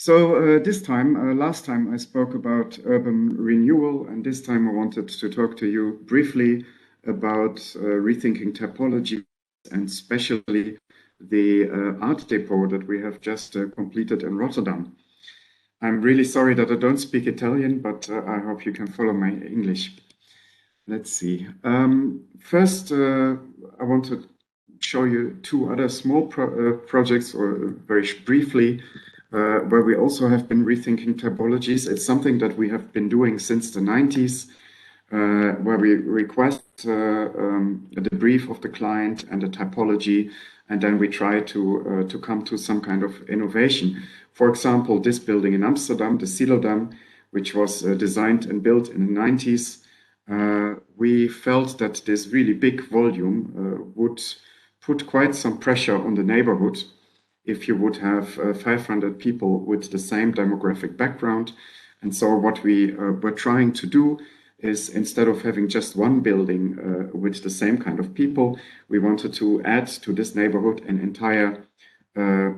So last time I spoke about urban renewal, and this time I wanted to talk to you briefly about rethinking typology and especially the art depot that we have just completed in Rotterdam. I'm really sorry that I don't speak Italian, but I hope you can follow my English. Let's see. First, I want to show you two other small projects, or very briefly, where we also have been rethinking typologies. It's something that we have been doing since the 90s, where we request the brief of the client and the typology, and then we try to come to some kind of innovation. For example, this building in Amsterdam, the Silodam, which was designed and built in the 90s, we felt that this really big volume would put quite some pressure on the neighborhood if you would have 500 people with the same demographic background. And so what we were trying to do is, instead of having just one building with the same kind of people, we wanted to add to this neighborhood an entire, how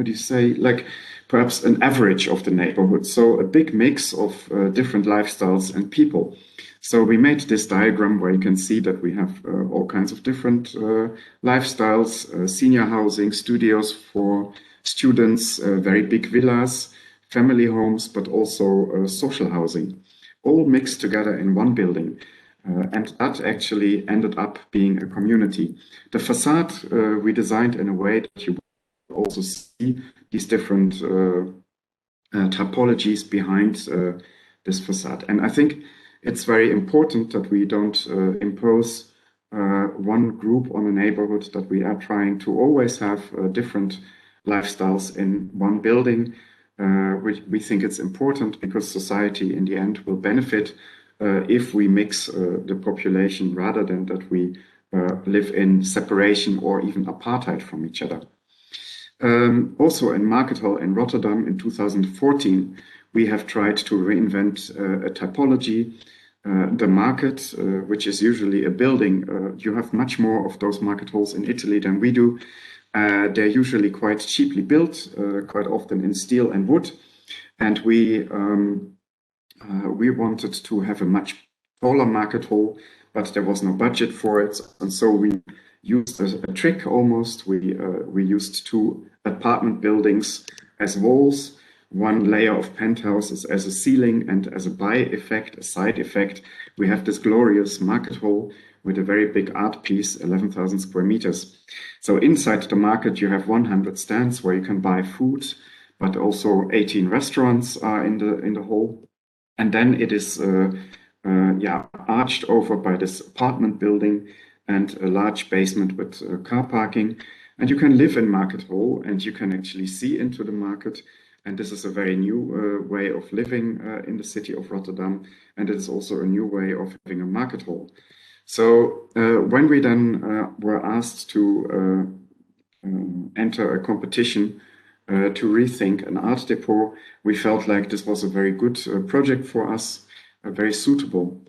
do you say, like perhaps an average of the neighborhood. So a big mix of different lifestyles and people. So we made this diagram where you can see that we have all kinds of different lifestyles, senior housing, studios for students, very big villas, family homes, but also social housing, all mixed together in one building. And that actually ended up being a community. The facade we designed in a way that you also see these different typologies behind this facade. And I think it's very important that we don't impose one group on a neighborhood, that we are trying to always have different lifestyles in one building. We think it's important because society in the end will benefit if we mix the population rather than that we live in separation or even apartheid from each other. Also in Market Hall in Rotterdam in 2014, we have tried to reinvent a typology. The market, which is usually a building, you have much more of those market halls in Italy than we do. They're usually quite cheaply built, quite often in steel and wood. And we wanted to have a much taller market hall, but there was no budget for it. And so we used a trick almost. We used two apartment buildings as walls, one layer of penthouses as a ceiling, and as a by-effect, a side effect, we have this glorious market hall with a very big art piece, 11,000 square meters. So inside the market, you have 100 stands where you can buy food, but also 18 restaurants are in the hall. And then it is arched over by this apartment building and a large basement with car parking. And you can live in Market Hall and you can actually see into the market. And this is a very new way of living in the city of Rotterdam. And it is also a new way of having a market hall. So when we then were asked to enter a competition to rethink an art depot, we felt like this was a very good project for us, very suitable.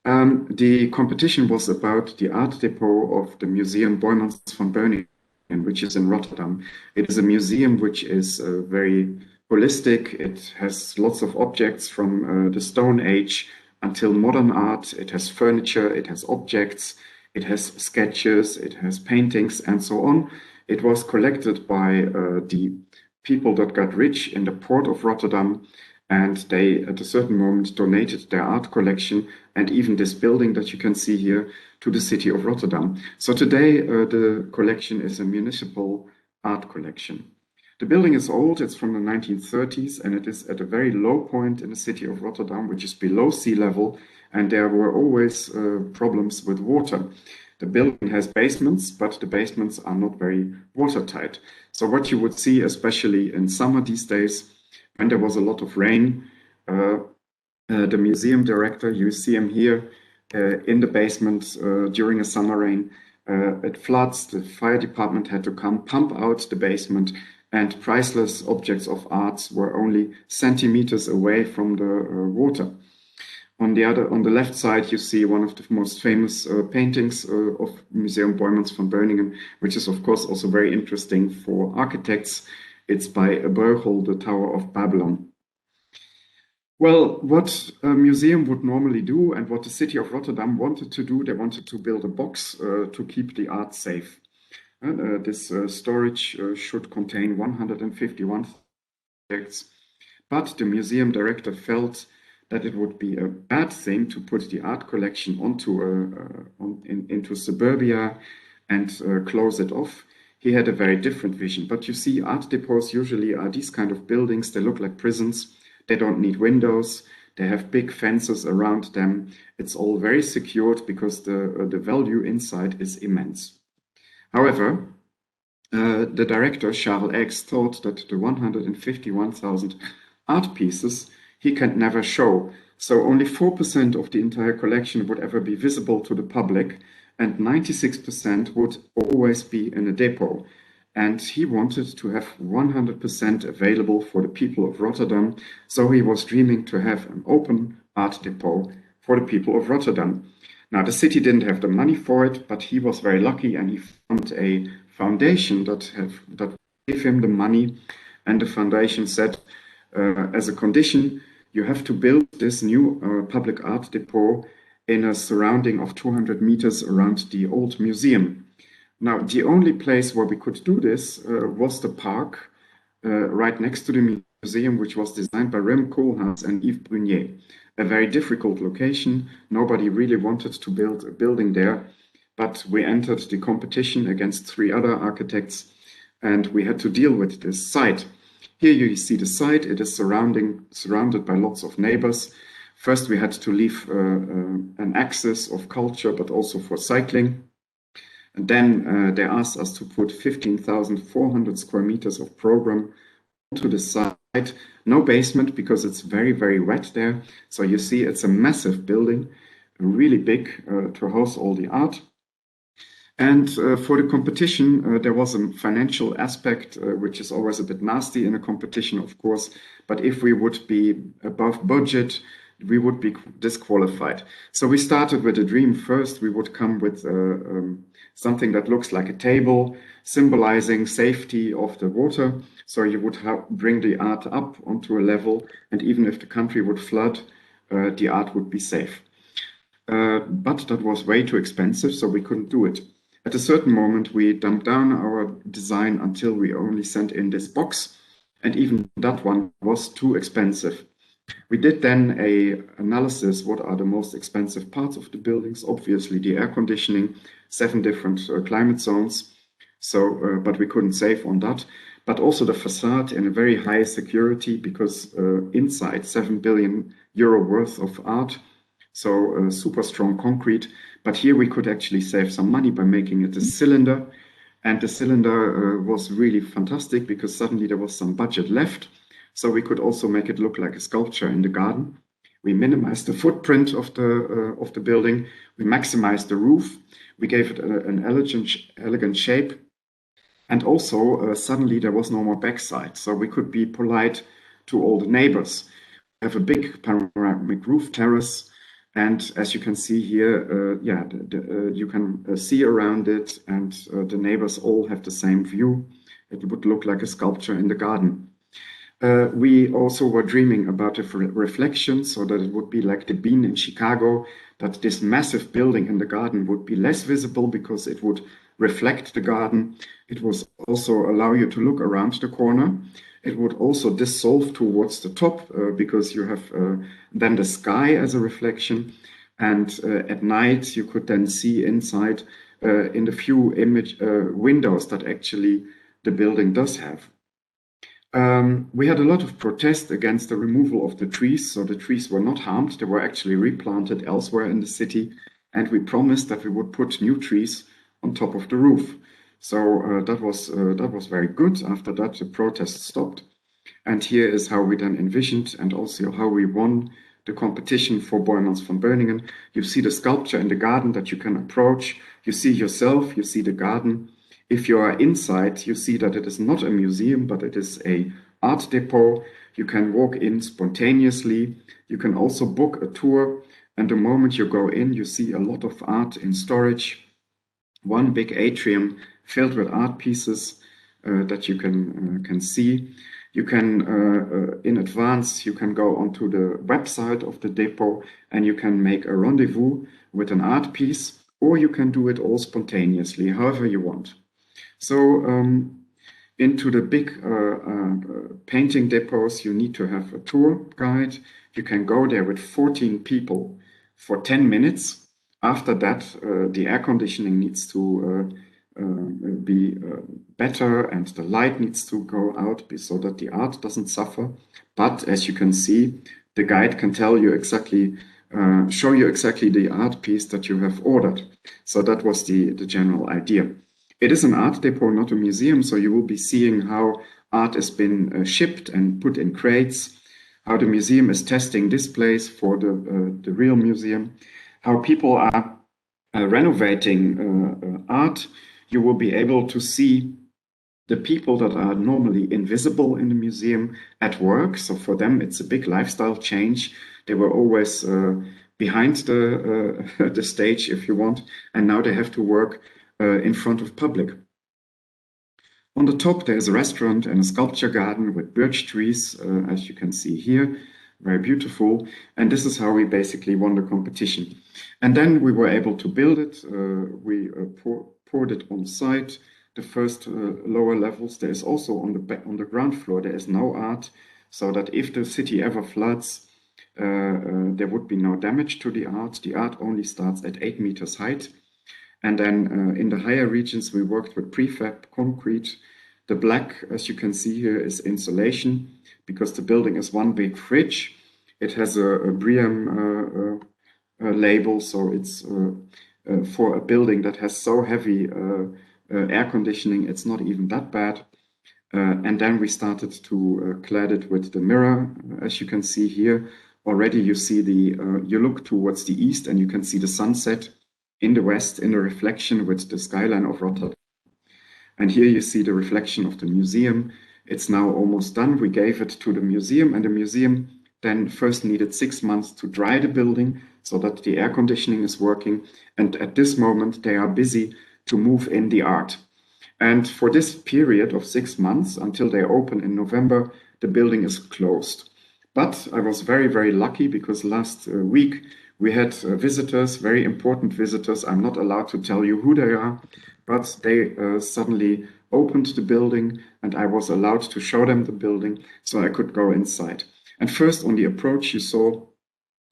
The competition was about the art depot of the Museum Boijmans van Beuningen, which is in Rotterdam. It is a museum which is very holistic. It has lots of objects from the Stone Age until modern art. It has furniture, it has objects, it has sketches, it has paintings, and so on. It was collected by the people that got rich in the port of Rotterdam, and they, at a certain moment, donated their art collection and even this building that you can see here to the city of Rotterdam. So today, the collection is a municipal art collection. The building is old, it's from the 1930s, and it is at a very low point in the city of Rotterdam, which is below sea level, and there were always problems with water. The building has basements, but the basements are not very watertight. So what you would see, especially in summer these days, when there was a lot of rain, the museum director, you see him here in the basement during a summer rain, it floods, the fire department had to come pump out the basement, and priceless objects of arts were only centimeters away from the water. On the left side, you see one of the most famous paintings of Museum Boijmans van Beuningen, which is of course also very interesting for architects. It's by Bruegel, the Tower of Babylon. Well, what a museum would normally do and what the city of Rotterdam wanted to do, they wanted to build a box to keep the art safe. This storage should contain 151 objects, but the museum director felt that it would be a bad thing to put the art collection into suburbia and close it off. He had a very different vision. But you see, art depots usually are these kind of buildings. They look like prisons. They don't need windows. They have big fences around them. It's all very secured because the value inside is immense. However, the director, Charles X, thought that the 151,000 art pieces he can never show. So only 4% of the entire collection would ever be visible to the public, and 96% would always be in a depot. And he wanted to have 100% available for the people of Rotterdam. So he was dreaming to have an open art depot for the people of Rotterdam. Now, the city didn't have the money for it, but he was very lucky and he found a foundation that gave him the money. And the foundation said, as a condition, you have to build this new public art depot in a surrounding of 200 meters around the old museum. Now, the only place where we could do this was the park right next to the museum, which was designed by Rem Koolhaas and Yves Brunier. A very difficult location. Nobody really wanted to build a building there, but we entered the competition against 3 other architects, and we had to deal with this site. Here you see the site. It is surrounded by lots of neighbors. First, we had to leave an axis of culture, but also for cycling. And then they asked us to put 15,400 square meters of program onto the site. No basement because it's very, very wet there. So you see it's a massive building, really big to house all the art. And for the competition, there was a financial aspect, which is always a bit nasty in a competition, of course. But if we would be above budget, we would be disqualified. So we started with a dream first. We would come with something that looks like a table, symbolizing safety of the water. So you would bring the art up onto a level, and even if the country would flood, the art would be safe. But that was way too expensive, so we couldn't do it. At a certain moment, we dumped down our design until we only sent in this box, and even that one was too expensive. We did then an analysis, what are the most expensive parts of the buildings? Obviously the air conditioning, 7 different climate zones. So, but we couldn't save on that. But also the facade in a very high security because inside 7 billion euro worth of art. So super strong concrete. But here we could actually save some money by making it a cylinder. And the cylinder was really fantastic because suddenly there was some budget left. So we could also make it look like a sculpture in the garden. We minimized the footprint of the building. We maximized the roof. We gave it an elegant shape. And also suddenly there was no more backside. So we could be polite to all the neighbors. We have a big panoramic roof terrace. And as you can see here, you can see around it, and the neighbors all have the same view. It would look like a sculpture in the garden. We also were dreaming about a reflection so that it would be like the Bean in Chicago, that this massive building in the garden would be less visible because it would reflect the garden. It would also allow you to look around the corner. It would also dissolve towards the top because you have then the sky as a reflection. And at night, you could then see inside in the few windows that actually the building does have. We had a lot of protest against the removal of the trees. So the trees were not harmed. They were actually replanted elsewhere in the city. And we promised that we would put new trees on top of the roof. So that was very good. After that, the protest stopped. And here is how we then envisioned and also how we won the competition for Boijmans van Beuningen. You see the sculpture in the garden that you can approach. You see yourself, you see the garden. If you are inside, you see that it is not a museum, but it is an art depot. You can walk in spontaneously. You can also book a tour. And the moment you go in, you see a lot of art in storage. One big atrium filled with art pieces. that you can see. You can, in advance, you can go onto the website of the depot and you can make a rendezvous with an art piece, or you can do it all spontaneously, however you want. So into the big painting depots, you need to have a tour guide. You can go there with 14 people for 10 minutes. After that, the air conditioning needs to be better and the light needs to go out so that the art doesn't suffer. But as you can see, the guide can tell you exactly, show you exactly the art piece that you have ordered. So that was the general idea. It is an art depot, not a museum, so you will be seeing how art has been shipped and put in crates, how the museum is testing displays for the real museum, how people are renovating art. You will be able to see the people that are normally invisible in the museum at work. So for them, it's a big lifestyle change. They were always behind the stage, if you want, and now they have to work in front of public. On the top, there's a restaurant and a sculpture garden with birch trees, as you can see here, very beautiful. And this is how we basically won the competition. And then we were able to build it. We poured it on site. The first lower levels, there is also on the ground floor, there is no art, so that if the city ever floods, there would be no damage to the art. The art only starts at 8 meters height. And then in the higher regions, we worked with prefab concrete. The black, as you can see here, is insulation, because the building is one big fridge. It has a BREEAM label, so it's for a building that has so heavy air conditioning, it's not even that bad. And then we started to clad it with the mirror. As you can see here, already you see you look towards the east and you can see the sunset in the west in the reflection with the skyline of Rotterdam. And here you see the reflection of the museum. It's now almost done. We gave it to the museum, and the museum then first needed 6 months to dry the building so that the air conditioning is working. And at this moment, they are busy to move in the art. And for this period of 6 months, until they open in November, the building is closed. But I was very, very lucky, because last week we had visitors, very important visitors. I'm not allowed to tell you who they are, but they suddenly opened the building and I was allowed to show them the building, so I could go inside. And first on the approach, you saw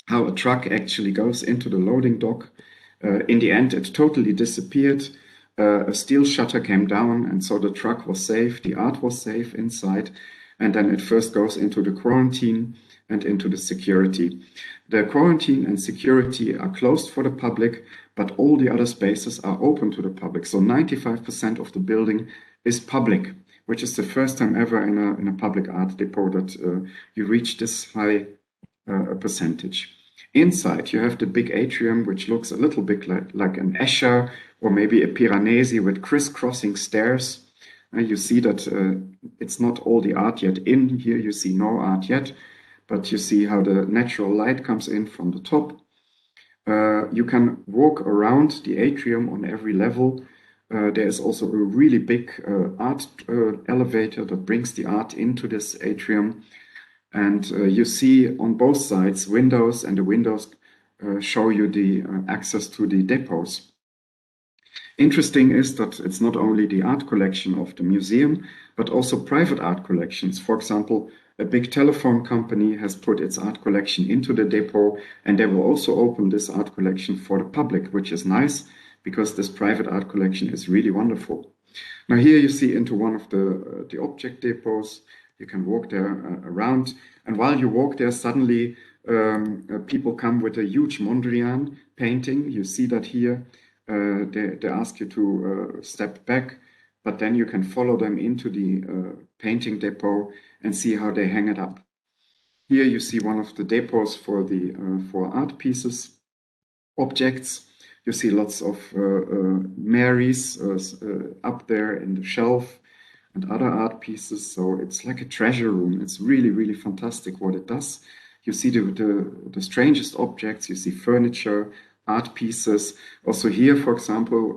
how a truck actually goes into the loading dock. In the end, it totally disappeared. A steel shutter came down, and so the truck was safe, the art was safe inside, and then it first goes into the quarantine and into the security. The quarantine and security are closed for the public, but all the other spaces are open to the public. So 95% of the building is public, which is the first time ever in a public art depot that you reach this high percentage. Inside, you have the big atrium, which looks a little bit like an Escher or maybe a Piranesi with crisscrossing stairs. You see that it's not all the art yet in here. You see no art yet, but you see how the natural light comes in from the top. You can walk around the atrium on every level. There is also a really big art elevator that brings the art into this atrium. And you see on both sides windows, and the windows show you the access to the depots. Interesting is that it's not only the art collection of the museum, but also private art collections. For example, a big telephone company has put its art collection into the depot, and they will also open this art collection for the public, which is nice, because this private art collection is really wonderful. Now here you see into one of the object depots. You can walk there around, and while you walk there, suddenly people come with a huge Mondrian painting. You see that here. They ask you to step back, but then you can follow them into the painting depot and see how they hang it up. Here you see one of the depots for art pieces, objects. You see lots of Marys up there in the shelf and other art pieces. So it's like a treasure room. It's really, really fantastic what it does. You see the strangest objects. You see furniture, art pieces. Also here, for example,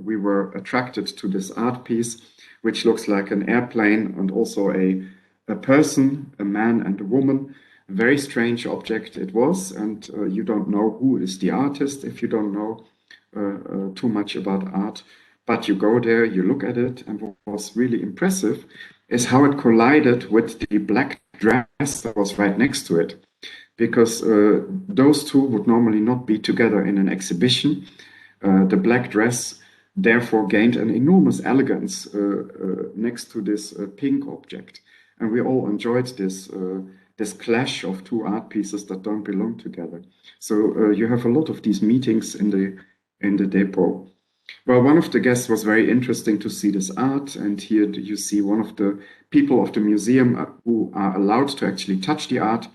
we were attracted to this art piece, which looks like an airplane and also a person, a man and a woman. A very strange object it was, and you don't know who is the artist if you don't know too much about art. But you go there, you look at it, and what was really impressive is how it collided with the black dress that was right next to it, because those two would normally not be together in an exhibition. The black dress therefore gained an enormous elegance next to this pink object, and we all enjoyed this clash of two art pieces that don't belong together. So you have a lot of these meetings in the depot. Well, one of the guests was very interesting to see this art, and here you see one of the people of the museum who are allowed to actually touch the art,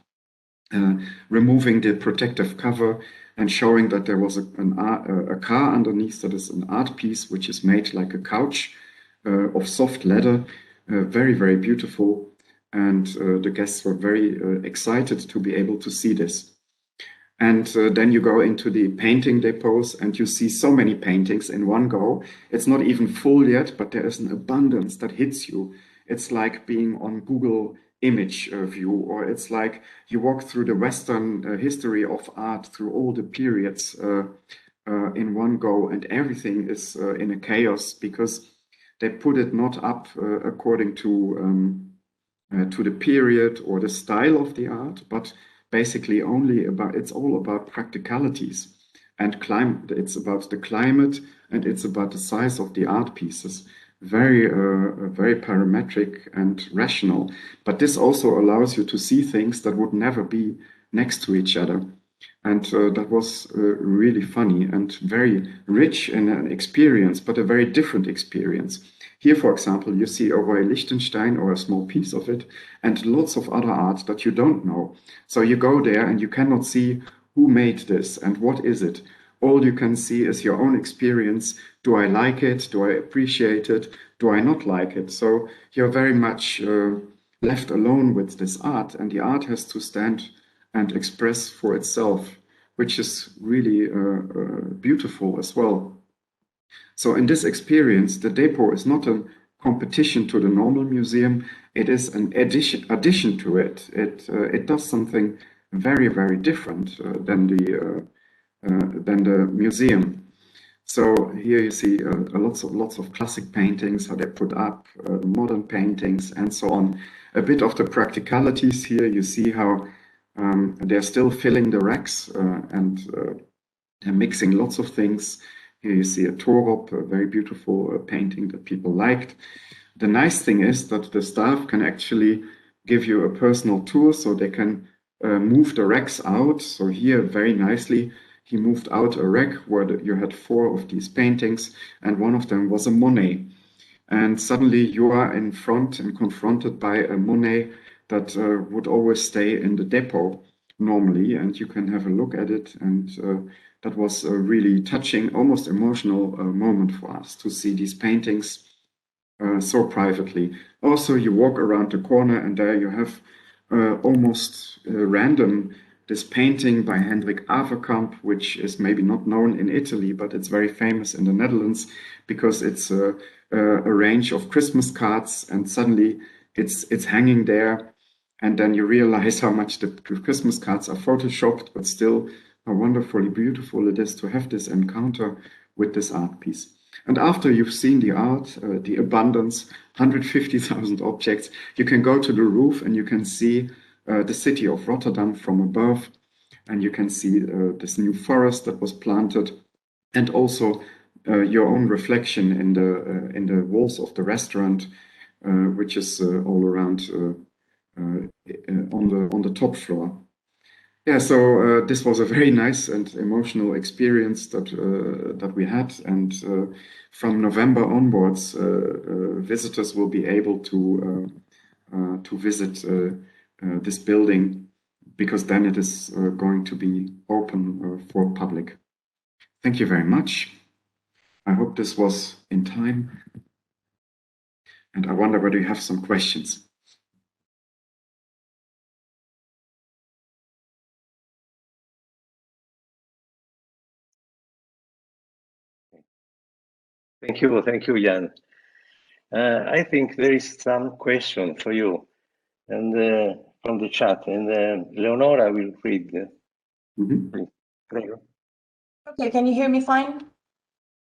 removing the protective cover and showing that there was a car underneath that is an art piece, which is made like a couch of soft leather, very, very beautiful. And the guests were very excited to be able to see this. And then you go into the painting depots and you see so many paintings in one go. It's not even full yet, but there is an abundance that hits you. It's like being on Google image view, or it's like you walk through the Western history of art through all the periods in one go, and everything is in a chaos because they put it not up according to the period or the style of the art, but basically it's all about practicalities and climate. It's about the climate and it's about the size of the art pieces. Very parametric and rational. But this also allows you to see things that would never be next to each other. And that was really funny and very rich in an experience, but a very different experience. Here, for example, you see a Roy Lichtenstein or a small piece of it, and lots of other art that you don't know. So you go there and you cannot see who made this and what is it. All you can see is your own experience. Do I like it? Do I appreciate it? Do I not like it? So you're very much left alone with this art, and the art has to stand and express for itself, which is really beautiful as well. So in this experience, the depot is not a competition to the normal museum. It is an addition to it. It does something very, very different than the museum. So here you see lots of classic paintings, how they put up modern paintings and so on. A bit of the practicalities here. You see how they're still filling the racks and they're mixing lots of things. Here you see a Torop, a very beautiful painting that people liked. The nice thing is that the staff can actually give you a personal tour, so they can move the racks out. So here, very nicely, he moved out a rack where you had 4 of these paintings, and one of them was a Monet. And suddenly you are in front and confronted by a Monet that would always stay in the depot normally, and you can have a look at it. And that was a really touching, almost emotional moment for us to see these paintings so privately. Also, you walk around the corner and there you have almost random this painting by Hendrik Averkamp, which is maybe not known in Italy, but it's very famous in the Netherlands because it's a range of Christmas cards, and suddenly it's hanging there, and then you realize how much the Christmas cards are photoshopped, but still how wonderfully beautiful it is to have this encounter with this art piece. And after you've seen the art, the abundance, 150,000 objects, you can go to the roof and you can see the city of Rotterdam from above, and you can see this new forest that was planted, and also your own reflection in the walls of the restaurant, which is all around on the top floor. Yeah, so this was a very nice and emotional experience that we had, and from November onwards, visitors will be able to visit this building, because then it is going to be open for public. Thank you very much. I hope this was in time, and I wonder whether you have some questions. Thank you, Jan. I think there is some question for you, and from the chat, and Leonora will read. Okay, can you hear me fine?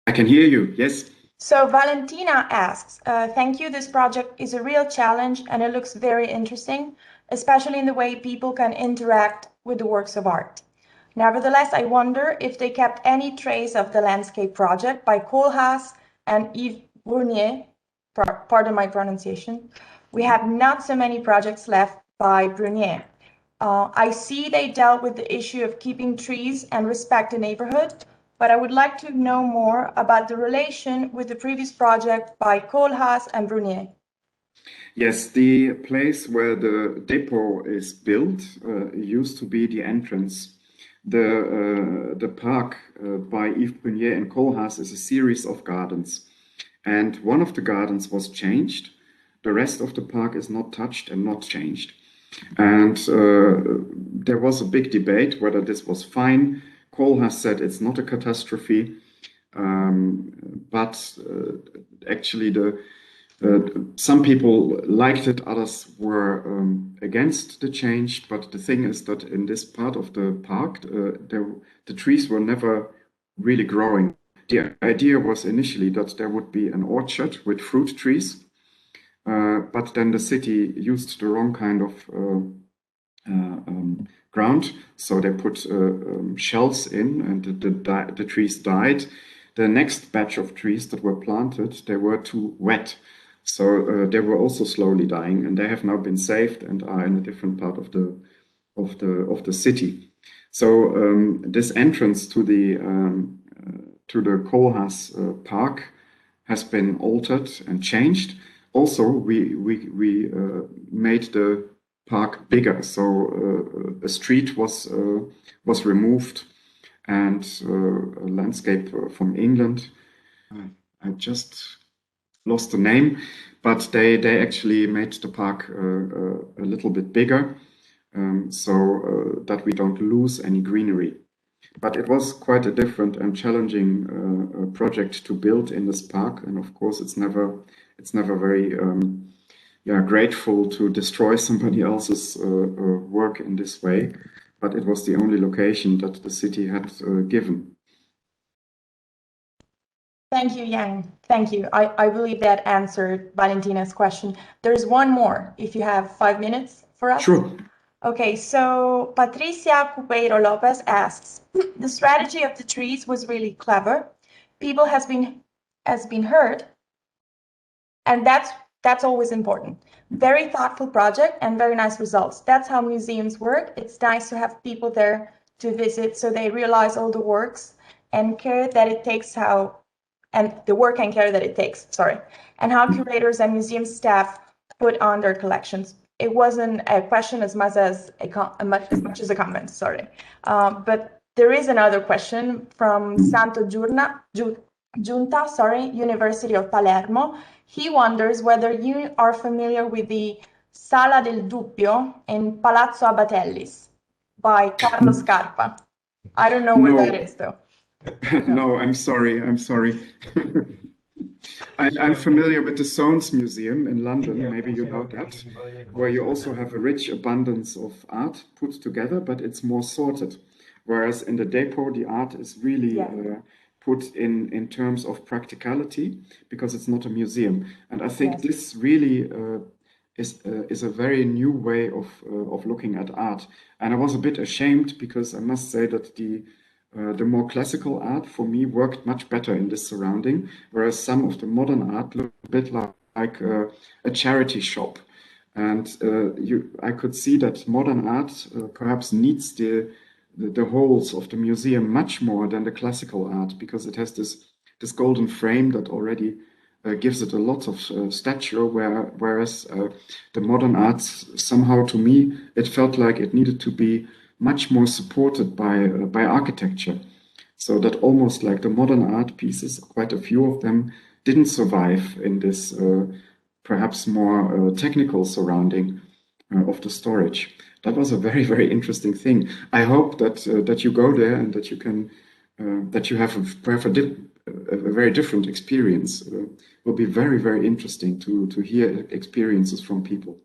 I can hear you, yes. So Valentina asks, thank you, this project is a real challenge and it looks very interesting, especially in the way people can interact with the works of art. Nevertheless, I wonder if they kept any trace of the landscape project by Koolhaas and Yves Brunier, pardon my pronunciation. We have not so many projects left by Brunier. I see they dealt with the issue of keeping trees and respect the neighborhood, but I would like to know more about the relation with the previous project by Koolhaas and Brunier. Yes, the place where the depot is built used to be the entrance. The park by Yves Brunier and Koolhaas is a series of gardens. And one of the gardens was changed. The rest of the park is not touched and not changed. And there was a big debate whether this was fine. Koolhaas said it's not a catastrophe, but actually some people liked it, others were against the change. But the thing is that in this part of the park, the trees were never really growing. The idea was initially that there would be an orchard with fruit trees, but then the city used the wrong kind of ground, so they put shells in, and the trees died. The next batch of trees that were planted, they were too wet, so they were also slowly dying, and they have now been saved and are in a different part of the city. So this entrance to the Koolhaas park has been altered and changed. Also, we made the park bigger, so a street was removed, and a landscape from England. I just lost the name, but they actually made the park a little bit bigger, so that we don't lose any greenery. But it was quite a different and challenging project to build in this park, and of course, it's never very grateful to destroy somebody else's work in this way. But it was the only location that the city had given. Thank you, Yang. Thank you. I believe that answered Valentina's question. There's one more, if you have 5 minutes for us. Sure. Okay, so Patricia Cupeiro Lopez asks, the strategy of the trees was really clever. People has been heard, and that's always important. Very thoughtful project and very nice results. That's how museums work. It's nice to have people there to visit, so they realize all the works and care that it takes and how curators and museum staff put on their collections. It wasn't a question as much as a comment, sorry. But there is another question from Santo Giunta, University of Palermo. He wonders whether you are familiar with the Sala del Dubbio in Palazzo Abatellis by Carlo Scarpa. I don't know where that is, though. No, I'm sorry. I'm familiar with the Soanes Museum in London, maybe you know that, where you also have a rich abundance of art put together, but it's more sorted. Whereas in the depot, the art is really put in terms of practicality, because it's not a museum. And I think this really is a very new way of looking at art. And I was a bit ashamed, because I must say that the more classical art for me worked much better in this surrounding, whereas some of the modern art looked a bit like a charity shop. And I could see that modern art perhaps needs the halls of the museum much more than the classical art, because it has this golden frame that already gives it a lot of stature, whereas the modern art, somehow to me, it felt like it needed to be much more supported by architecture, so that almost like the modern art pieces, quite a few of them didn't survive in this perhaps more technical surrounding of the storage. That was a very, very interesting thing. I hope that you go there and that you can that you have a very different experience. Will be very, very interesting to hear experiences from people.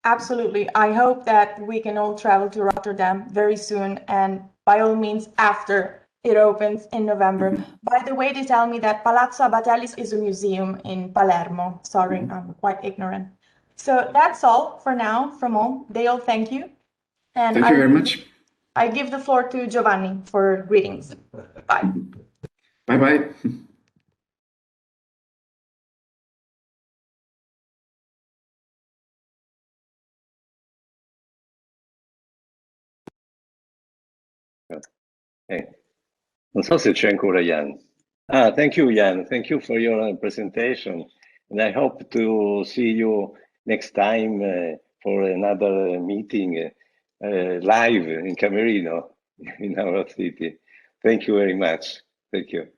Absolutely. I hope that we can all travel to Rotterdam very soon, and by all means after it opens in November. By the way, they tell me that Palazzo Abatellis is a museum in Palermo. Sorry, I'm quite ignorant. So that's all for now from all. Dale, thank you. And thank you very much. I give the floor to Giovanni for greetings. Bye. Bye-bye. Non so se c'è ancora Jan. Thank you, Jan. Thank you for your presentation. And I hope to see you next time for another meeting live in Camerino, in our city. Thank you very much. Thank you.